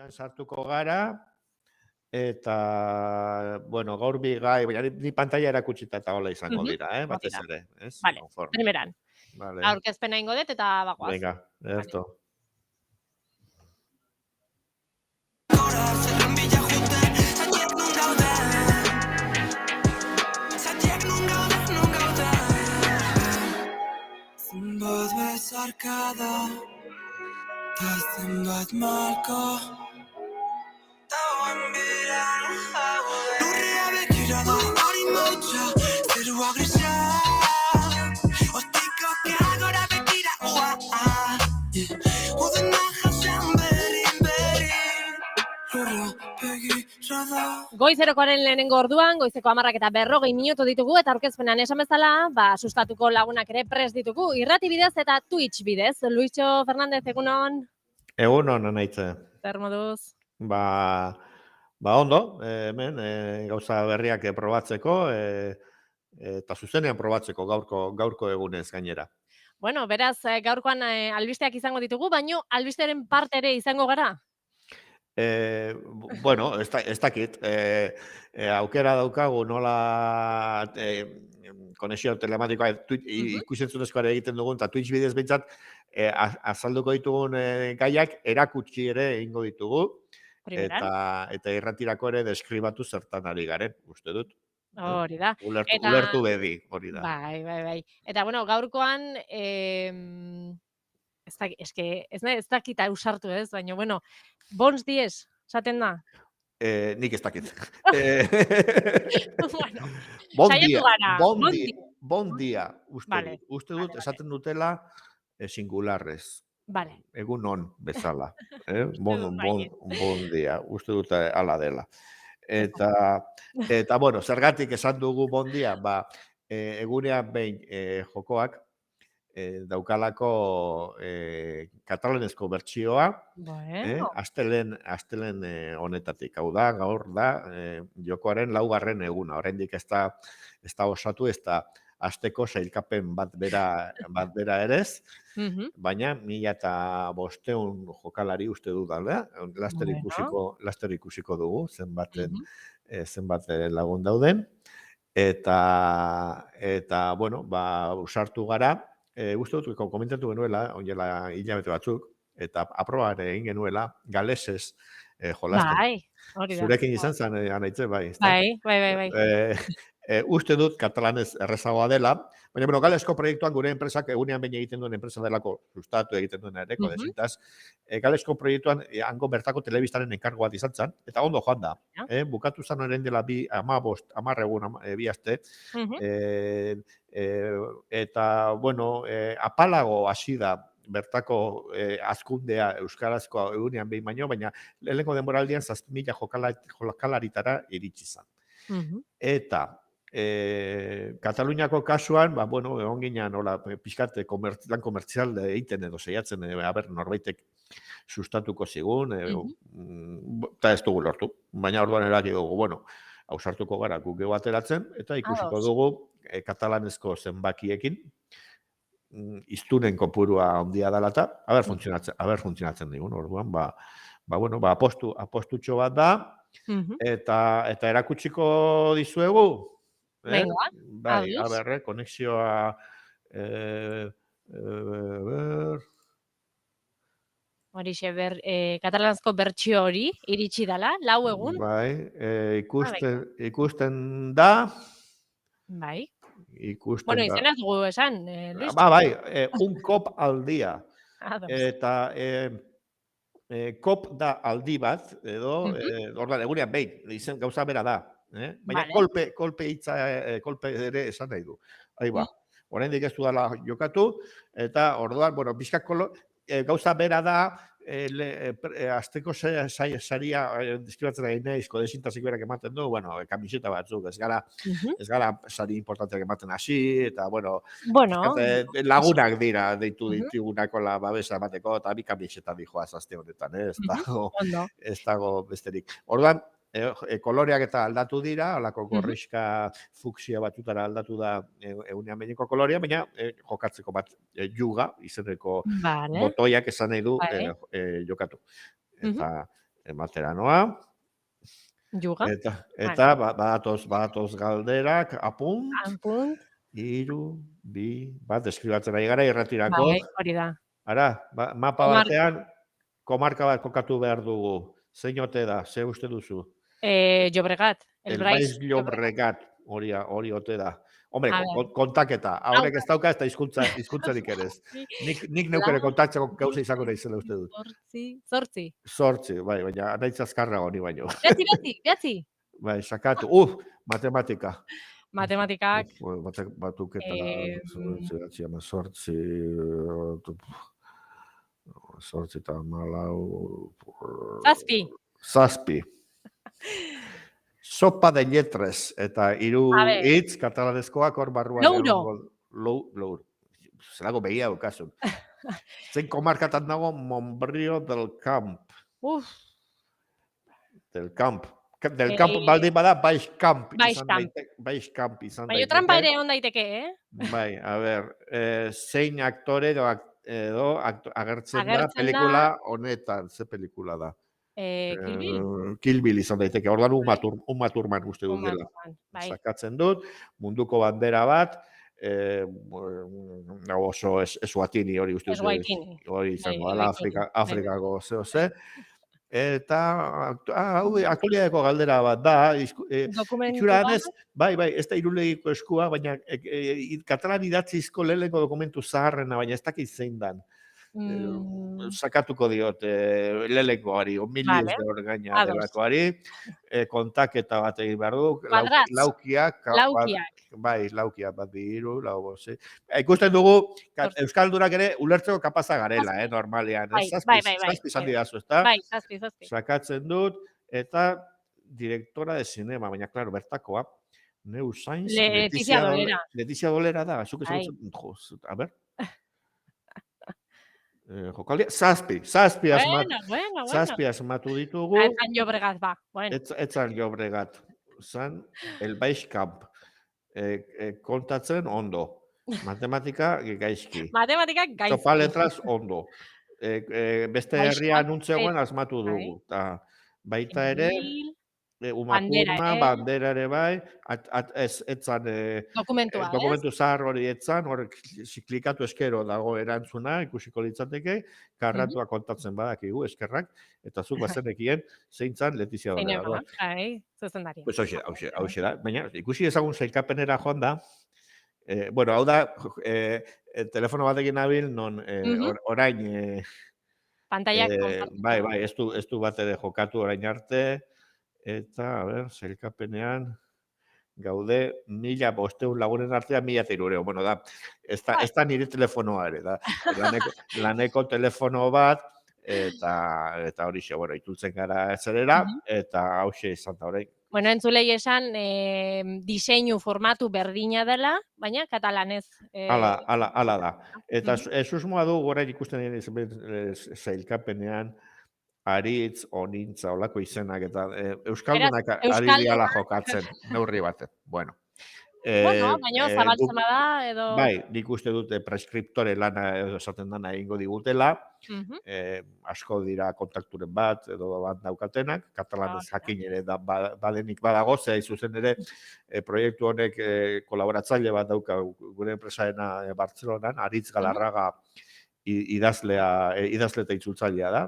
sartuko gara, eta, bueno, gaur bi gai, baina ni pantalla erakutsita eta hola izango dira, Hori batez da. ere, ez? Vale, Konforme. primeran. Vale, Aurkezpena ingo dut eta bagoaz. venga, esto. Zenbat bezarkada, ta zenbat malko, dauen bira, lurria begirada, hori motxa, zerua grisa, ostikokia gora begira, udena jasan berin, lurra begirada. Goizerokoaren lehenengo orduan, goizeko 10:40 minutu ditugu eta aurkezpenan esan bezala, sustatuko lagunak ere prest ditugu, irrati bidez eta Twitch bidez. Luitxo Fernandez, egunon, Egunon, anaitze. zer moduz? Ba ondo, hemen gauza berriak probatzeko, eta zuzenean probatzeko gaurko egunez gainera. Bueno, beraz, gaurkoan albisteak izango ditugu, baino albisteren parte ere izango gara? Bueno, ez dakit, aukera daukagu nola konexio telematikoa ikusentzunezkoa egiten dugun, eta Twitch bidez behintzat azalduko ditugun gaiak erakutsi ere egingo ditugu, Primeran. eta irratirako ere deskribatu zertan ari garen, uste dut. Hori da. Ulertu bedi, hori da. Bai. Eta, bueno, gaurkoan, ez dakit ausartu ez, baina, bueno, bons dies, esaten da. Nik ez dakit. Bueno, Bon saiatu dia, gara. bon dia, Vale, uste dut, esaten dutela singularrez. Vale. Egun on bezala. dut baietz. Bon dia, uste dut ala dela. Eta bueno, zergatik esan dugu bon dia, egunean behin jokoak daukalako katalanezko bertsioa, Bueno. astelen honetatik. Hau da, gaur da, jokoaren 4. eguna. Oraindik ez da osatu, ez da asteko sailkapen bat bera erez, baina 1500 jokalari uste dut da, laster ikusiko dugu, zenbat lagun dauden, eta bueno, usartu gara, uste dut, komentatu genuela, onela hilabete batzuk, eta aproba egin genuela, galesez jolasten. Bai, hori da. Zurekin izan zen, anaitze, bai. Bai. Uste dut katalanez errezagoa dela, baina, bueno, galesko proiektuan gure enpresak egunean behin egiten duen enpresa delako, sustatu egiten duen ere, kodezintaz, galesko proiektuan hango bertako telebistaren enkargo bat izan zen, eta ondo joan da. Bukatu zen orain dela 10 egun, 2 aste, eta, bueno, apalago hasi da bertako azkundea euskarazko egunean behin baino, baina lehenengo denboraldian 7.000 jokalaritara iritsi zen. Eta Kataluniako kasuan, bueno, egon ginean, pixkat lan komertzial egiten edo zeiatzen, norbaitek sustatuko zigun, eta ez dugu lortu. Baina orduan eraki dugu, bueno, ausartuko gara guk ateratzen, eta ikusiko dugu katalanezko zenbakiekin, iztunen kopurua handia dela eta, funtzionatzen digun, orduan, bueno, apostutxo bat da, eta erakutsiko dizuegu, Venga, bai, konexioa, Horixe, katalanazko bertsio hori, iritsi dela, 4 egun. Bai, ikusten da. Bai. Ikusten Bueno, da. izena ez dugu esan, Luis. Bai, un kop al día. Eta kop da aldi bat, edo, egunean behin, izen gauza bera da. Baina kolpe hitza, kolpe ere esan nahi du. Oraindik ez dudala jokatu, eta orduan, bueno, bizkak gauza bera da, azteko saria deskribatzen ari naiz, kodezintazik berak ematen du, bueno, kamiseta batzuk, ez gara sari importanteak ematen hasi, eta, bueno, lagunak dira deitu ditugunako babesa emateko, eta bi kamiseta dijoaz azte honetan, ez dago besterik. Orduan, koloreak eta aldatu dira, alako gorrixka fuksia batutara aldatu da egunean behineko kolorea, baina jokatzeko bat juga, izeneko botoiak esan nahi du jokatu. ematera noa, Juga. eta badatoz galderak, apunt, Anpunt. 3, 2, 1, deskribatzen ari gara irratirako. Bai, hori da. Ara, mapa Komarka. batean, komarka bat kokatu behar dugu. Zein ote da, ze uste duzu? Llobregat. El Baix Llobregat, hori ote da. Hombre, A ver. kontaketa. Haurek ez dauka, ez da hizkuntzarik ere ez. Nik neukere kontatzeko gauza izango naizela uste dut. Zortzi. Zortzi, bai, baina naitz azkarra honi baino. Behatzi. Bai, sakatu. Matematika. Matematikak. Batuketa, zortzi eta malau... Zazpi. Sopa de lletres, eta hiru hitz katalanezkoak hor barruan. Louro. Zelago begia daukasun. Zein komarkatan dago Montbrió del Camp. Del Camp baldin bada Baix Camp. Baix Camp izan daiteke. Baina trampa ere on daiteke, Bai, a ber, zein aktore edo agertzen da pelikula honetan, ze pelikula da? Kill Bill? Kill Bill izan daiteke, ordan Uma Thurman uste dut dela. Sakatzen dut, munduko bandera bat, oso Eswatini hori uste dut. Hori izango dela, Afrikako ze. Eta aktualitateko galdera bat da, itxura hanez, bai, ez da irulegiko eskua, baina katalan idatzizko lehenengo dokumentu zaharrena, baina ez dakit zein dan. Sakatuko diot lehenengoari, miliz de hor gaina delakoari, kontaketa bat egin behar du, laukiak, bat bihiru, lau bozi. Ikusten dugu, Euskaldunak ere ulertzeko kapaza garela, normalean. Zazpi izan didazu, ez da? Bai, zazpi. Sakatzen dut, eta direktora de cinema, baina, klaro, bertakoa, Neu Sainz, Letizia Dolera da, zuk ezagutzen, a ber? Jokaldia, zazpi asmatu ditugu. Etzan Llobregat, ba. Etzan Llobregat. Zan, El Baix Camp. Kontatzen ondo. Matematika gaizki. Topa letras ondo. Beste herria anuntzegoen asmatu dugu. Baita ere, Uma Thurman, bandera ere bai, etzan dokumentu zahar hori etzan, hor klikatu eskero dago erantzuna, ikusiko litzateke, karratua kontatzen badakigu eskerrak, eta zuk bazenekien zeintzan Letizia Dolera. Zuzendari. Pues hauxe da, baina ikusi ezagun zailkapenera joan da, bueno, hau da, telefono batekin nabil, non orain, pantaiak bai, ez du bat ere jokatu orain arte, eta, a ber, zailkapenean, gaude, 1.500 lagunen artean 1.300. Bueno, da, ez da nire telefonoa ere, da, laneko telefono bat, eta hori xe, bueno, itultzen gara zerera, eta hauxe izan da horrein. Bueno, entzulei esan, diseinu formatu berdina dela, baina katalanez. Hala da. Eta susmoa du, gora ikusten zailkapenean, aritz, onintza, olako izenak, eta Euskaldunak ari diala jokatzen, neurri baten. Bueno, baina zabaltzen bada, edo... Bai, nik uste dute preskriptore lana edo esaten dana egingo digutela, asko dira kontakturen bat, edo bat daukatenak, katalanez jakin ere badenik badago, zea izuzen ere proiektu honek kolaboratzaile bat dauka gure enpresaena Bartzelonan, Aritz Galarraga idazle eta itzultzailea da.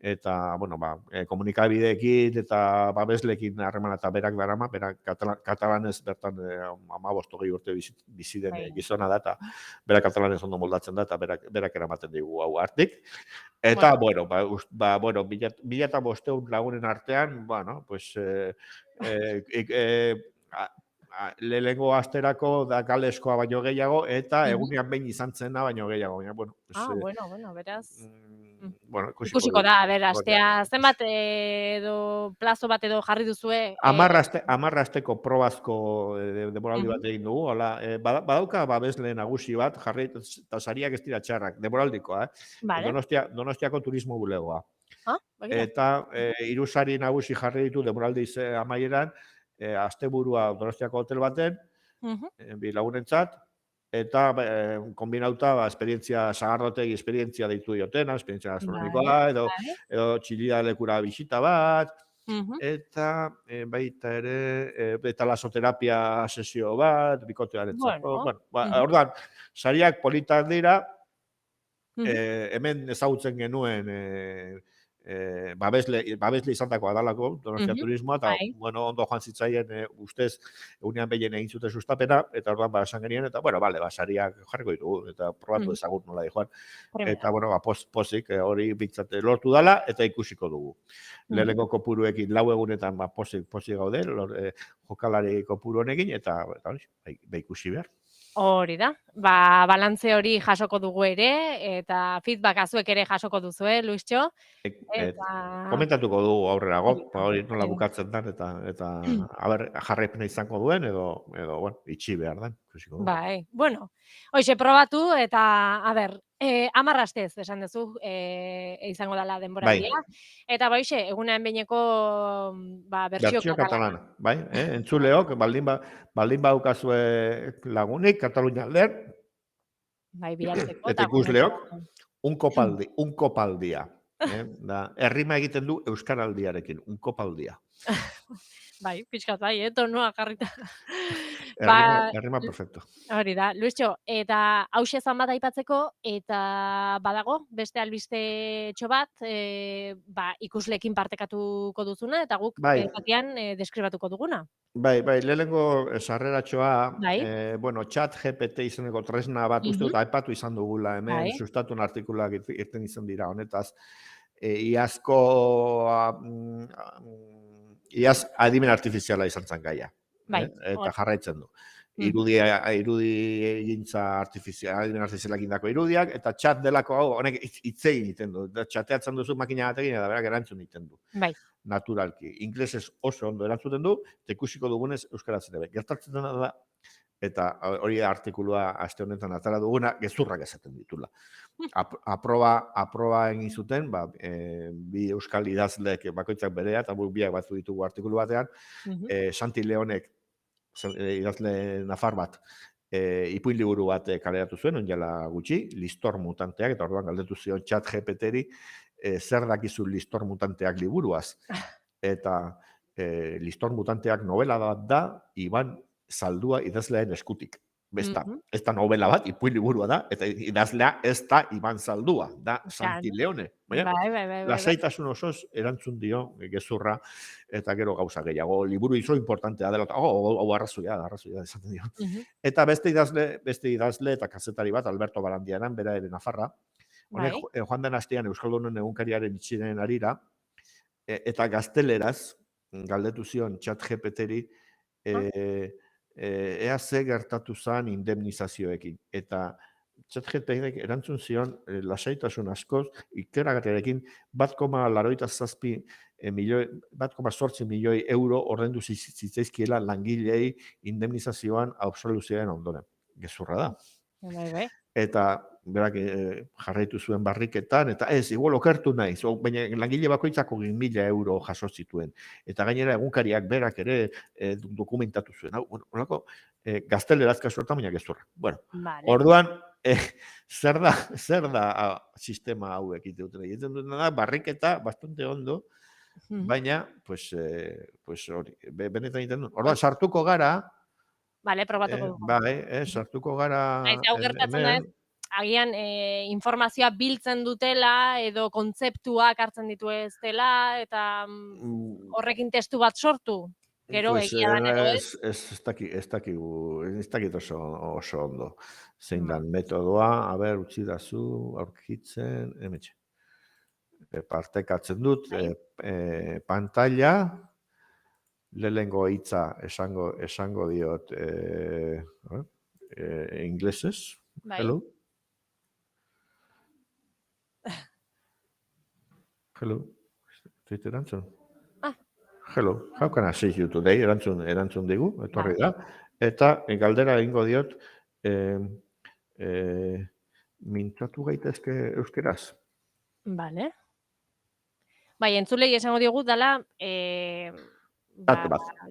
Eta, bueno, komunikabideekin eta babeslekin harremana eta berak darama, berak katalanez bertan 15-20 urte bizi den gizona da, eta berak katalanez ondo moldatzen da, eta berak eramaten digu hau hartik. Eta, bueno, 1.500 lagunen artean, bueno, pues, lehenengo asterako da galeskoa baino gehiago, eta egunean behin izan zena baino gehiago. Bueno, beraz... Ikusiko da, astea zenbat edo plazo bat edo jarri duzue? 10 asteko probazko demoraldi bat egin dugu, badauka babesle nagusi bat, jarri eta sariak ez dira txarrak, demoraldikoa, Donostiako turismo bulegoa. Eta 3 sari nagusi jarri ditu demoraldi amaieran, asteburua Donostiako hotel baten, bi lagunentzat, eta kombinauta esperientzia sagarrotegi esperientzia deitu diotena, esperientzia gastronomikoa, Vale. edo txilida lekura bisita bat, Mhm. eta baita ere, talasoterapia sesio bat, bikotearentzako. Bueno. Bueno, orduan, sariak politak dira, Mhm. hemen ezagutzen genuen babesle izandakoa dalako, Donostia Mhm. Turismoa, eta, Bai. bueno, ondo joan zitzaien, ustez, egunean behien egin zuten sustapena, eta orduan, esan genien, eta, bueno, bale, sariak jarriko ditugu, eta probatu ezagut nola joan. Primera. Eta, bueno, pozik, hori bintzate lortu dala, eta ikusiko dugu. Lehenengo kopuruekin 4 egunetan, pozik gaude, jokalari kopuru honekin, eta hori, ikusi behar. Hori da, balantze hori jasoko dugu ere, eta feedback azuek ere jasoko duzue, Luistxo. Eta... Komentatuko dugu aurrerago, hori nola Hori da. bukatzen den, eta jarraipena izango duen, edo bueno, itxi behar den. Bai, bueno, hoxe probatu, eta, a ber, 10 astez, esan duzu, izango dela denboraldia. Eta hoxe, egunean behineko bertsio Bertsio katalana. katalana, bai, entzuleok, baldin baukazue lagunik, Katalunia aldean, Bai, bialtzeko, eta eta ikusleok, un kopaldia. Da, errima egiten du euskaraldiarekin, un kopaldia. Bai, pixkat bai, tonua jarrita. Errima perfecto. Hori da, Luistxo, eta hause zan bat aipatzeko, eta badago, beste albiste bat, ikuslekin partekatuko duzuna, eta guk batean deskribatuko duguna. Bai, lehenengo sarreratxoa, Bai. bueno, chat GPT izeneko tresna bat uste dut aipatu izan dugula hemen, sustatun artikulak irten izan dira honetaz, iaz adimen artifiziala izan zen gaia, eta jarraitzen du. Irudi egintza adimen artifizialak indako irudiak, eta chat delako hau, honek itzegin egiten du, chateatzen duzu makina batekin, eta berak erantzun egiten du. Bai. Naturalki. Inglesez oso ondo erantzuten du, eta ikusiko dugunez euskaraz ere. Gertatzen dena da, eta hori artikulua aste honetan atara duguna, gezurrak esaten ditula. Aproba egin zuten, bi euskal idazleek bakoitzak berea, eta biak batzu ditugu artikulu batean, Santi Leonek, idazle nafar bat, ipuin liburu bat kaleratu zuen, onjala gutxi, Listor mutanteak, eta orduan galdetu zion chat GPT-ri, zer dakizu Listor mutanteak liburuaz. Eta Listor mutanteak novela bat da, Iban Zaldua idazlearen eskutik. Ez da novela bat, ipuin liburua da, eta idazlea ez da Iban Zaldua, da Santi Leone. Lasaitasun osoz erantzun dio gezurra, eta gero gauza gehiago, liburu izo importantea dela, hau arrazoia esaten dio. Eta beste idazle eta kazetari bat, Alberto Barandiaran, bera ere Nafarra, honek joan den astean Euskaldunen egunkariaren itxiren arira, eta gazteleraz, galdetu zion chat GPT-ri, ea ze gertatu zen indemnizazioekin. Eta chat GPT-rik erantzun zion lasaitasun askoz, ikeragarriarekin 1,87 milioi euro ordendu zitzaizkiela langilei indemnizazioan absoluzioaren ondoren. Gezurra da. Eta berak jarraitu zuen barriketan, eta igual okertu naiz, baina langile bakoitzako 2.000 euro jaso zituen. Eta gainera egunkariak berak ere dokumentatu zuen. Horako, gazteleraz kasu hortan, baina gezurra. Bueno, orduan, zer da sistema hauek iteuten. Egiten dutena da, barriketa bastante ondo, baina, pues hori, benetan egiten dut. Orduan, sartuko gara, probatuko dugu. Sartuko gara hemen. Agian informazioa biltzen dutela, edo kontzeptuak hartzen ditu ez dela, eta horrekin testu bat sortu. Gero egia da edo ez? Ez dakit oso ondo. Zein dan metodoa, utzi dazu, aurkitzen, emetxe. Partekatzen dut, pantalla, lehengo hitza esango diot inglesez. Hello. Hello. Zait erantzun? Hello. How can I see you today? Erantzun digu, etorri da. Eta galdera egingo diot, mintzatu gaitezke euskeraz? Bale. Bai, entzulei esango diogu dela,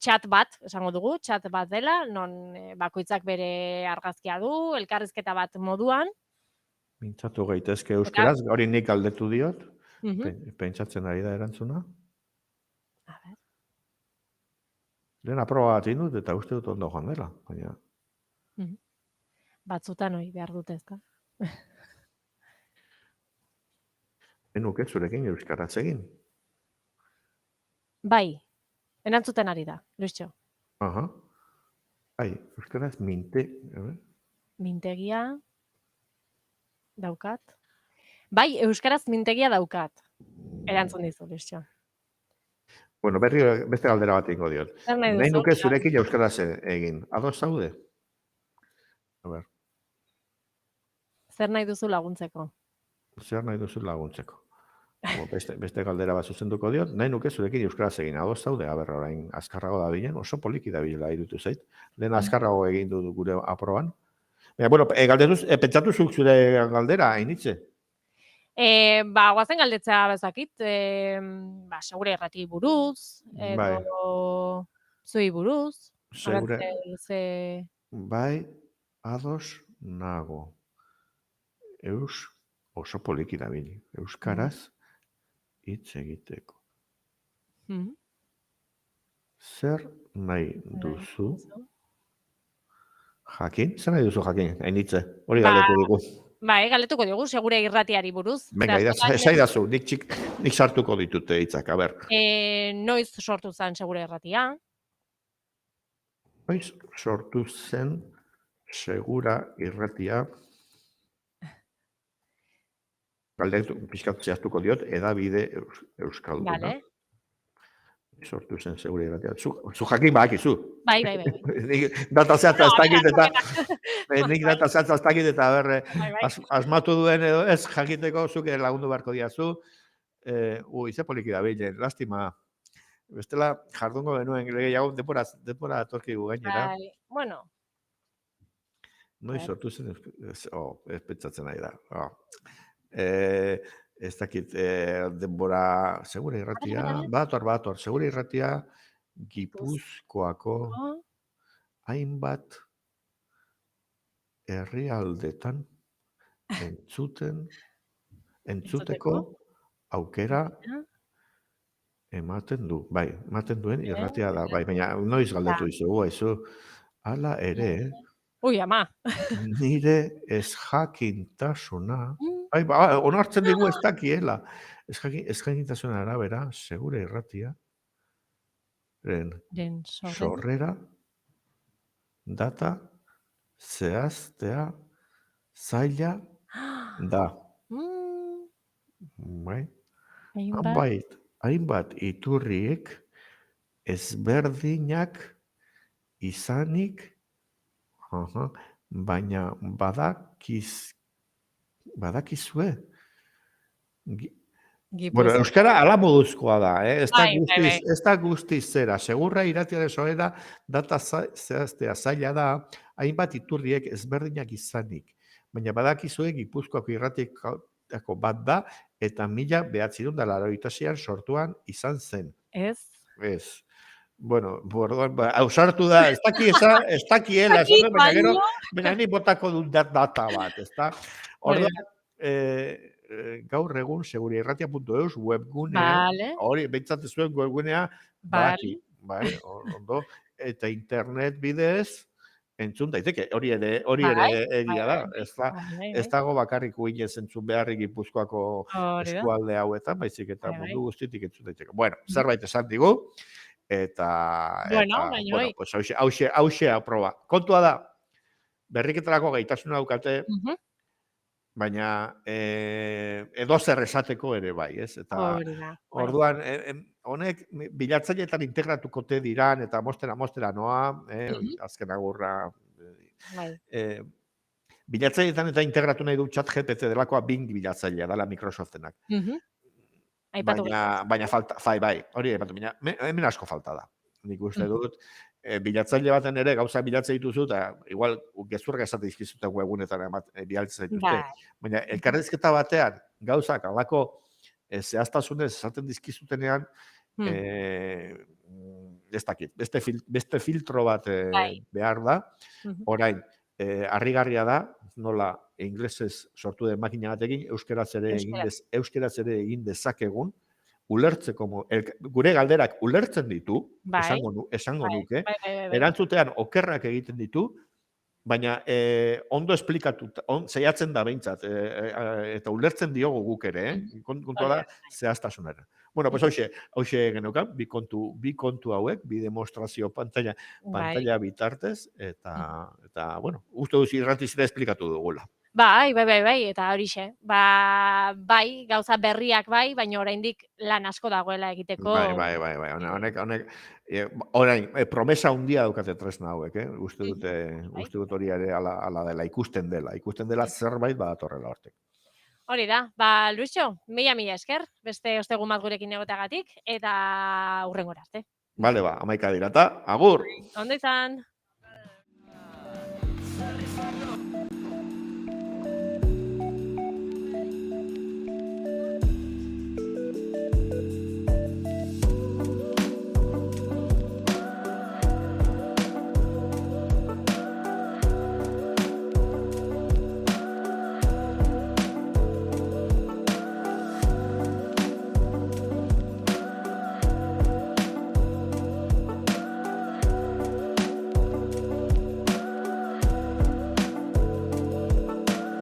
Chat bat, esango dugu, chat bat dela, non bakoitzak bere argazkia du, elkarrizketa bat moduan. Mintzatu gaitezke euskeraz, hori nik galdetu diot, pentsatzen ari da erantzuna. A ber. Lehen aproba bat indut eta uste dut ondo joan dela, baina... Batzutan hori behar dute, ezta? Enuke zurekin euskaraz egin. Bai, erantzuten ari da, Luistxo. Aha. Bai, euskaraz Mintegia daukat. Bai, euskaraz mintegia daukat. Erantzun dizu, Luistxo. Bueno, berri beste galdera bat ingo diot. Nahi nuke zurekin euskaraz egin. Ados zaude? A ber. Zer nahi duzu laguntzeko? Zer nahi duzu laguntzeko? Beste galdera bat zuzenduko diot, nahi nuke zurekin euskaraz egin. Ados zaude, a ber, orain azkarrago dabilen, oso poliki dabilela irutu zait. Lehen azkarrago egin du gure aproban. Bueno, pentsatu zuk zure galdera, hainitze? Guazen galdetzea bezakit, segure errati buruz, edo zui buruz. Bai, ados nago. Oso poliki dabil. Euskaraz hitz egiteko. Zer nahi duzu? Jakin? Zer nahi duzu jakin? Hainitze, hori galdetu dugu. Galdetuko dugu, segure irratiari buruz. Venga, esaidazu, nik sartuko ditute hitzak, a ber. Noiz sortu zen segure irratia? Noiz sortu zen segura irratia? Galdetu, pixkat zehaztuko diot, edabide euskalduna. Vale. Sortu zen segure irratia. Zu jakin bakizu. Bai. Nik data zehatza ez dakit eta berre asmatu duen edo ez jakiteko zuk lagundu beharko diazu. Ze poliki da bilen, lastima. Bestela jardungo benuen gehiago denbora atorkigu gainera. Bueno. Noiz sortu zen, ez pentsatzen nahi da. Ez dakit denbora, segure irratia, bator, segure irratia, Gipuzkoako hainbat herrialdetan entzuteko aukera ematen du. Bai, ematen duen irratia da. Bai, baina noiz galdetu izugu, haizu. Hala ere, ama. nire ez jakintasuna, onartzen digu ez dakiela. Ez jakintasuna arabera, segure irratia, sorrera, data, zehaztea, zaila, da. Hainbat iturriek ezberdinak izanik, baina badakizue. Bueno, euskara ala moduzkoa da, ez da guztiz zera. Segurra irratiaren sorrera data zehaztea zaila da, hainbat iturriek ezberdinak izanik. Baina badakizue Gipuzkoako irratiako bat da, eta 1986an sortuan izan zen. Ez. Bueno, ausartu da, ez dakiela, baina ni botako dut data bat, ez da? Orduan, gaur egun segurirratia.eus webgunea, hori, behintzat zuen webgunea, bai, ondo, eta internet bidez, entzun daiteke, hori ere egia da, ez dago bakarrik uinez entzun beharrik Gipuzkoako eskualde hauetan, baizik eta mundu guztitik entzun daiteke. Bueno, zerbait esan digu, eta pues hauxe aproba. Kontua da, berriketarako gaitasuna daukate, baina edozer esateko ere bai, ez? Eta orduan, honek bilatzaileetan integratuko te diran, eta mostera noa, azken agurra, bilatzaileetan eta integratu nahi du ChatGPT delakoa Bing bilatzailea, dela Microsoftenak. Baina falta, bai, hori baina hemen asko falta da. Nik uste dut, bilatzaile baten ere gauza bilatzen dituzu, eta igual gezurrak esate dizkizuten webunetan bialtzen dituzte. Baina elkarrizketa batean gauzak alako zehaztasunez esaten dizkizutenean, ez dakit, beste filtro bat behar da, orain, harrigarria da, nola inglesez sortu den makina batekin, euskeraz ere egin dezakegun, ulertzeko, gure galderak ulertzen ditu, esango nuke, erantzutean okerrak egiten ditu, baina ondo esplikatuta, zeiatzen da behintzat, eta ulertzen diogu guk ere, kontua da zehaztasunaren. Bueno, pues hoxe geneukan, bi kontu hauek, bi demostrazio pantalla bitartez, eta bueno, uste duz irratizera esplikatu dugula. Bai, eta horixe. Bai, gauza berriak bai, baina oraindik lan asko dagoela egiteko. Bai. Honek, orain, promesa handia daukate tresna hauek, uste dut hori ere ala dela, ikusten dela zerbait badatorrela hortik. Hori da, Luisxo, mila esker, beste ostegun bat gurekin egoteagatik, eta hurrengora arte. Bale, 11 dira, eta agur! Ondo izan!